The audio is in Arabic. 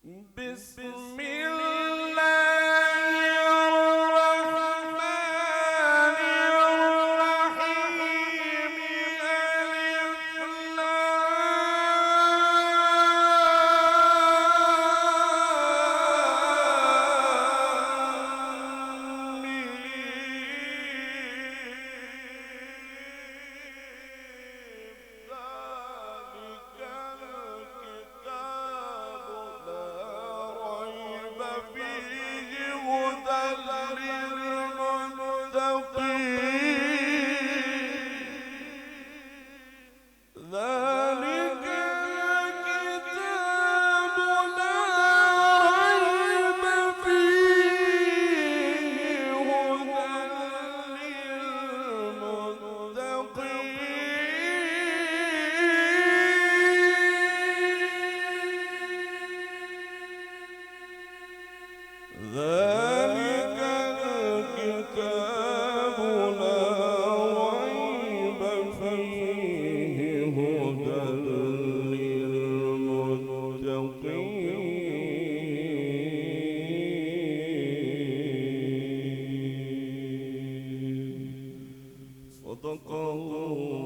بسم الله الرحمن الرحيم. ذلك الكتاب لا ريب فيه هدى للمتقين. ذلك الكتاب لا ريب فيه هدى للمتقين. صدق الله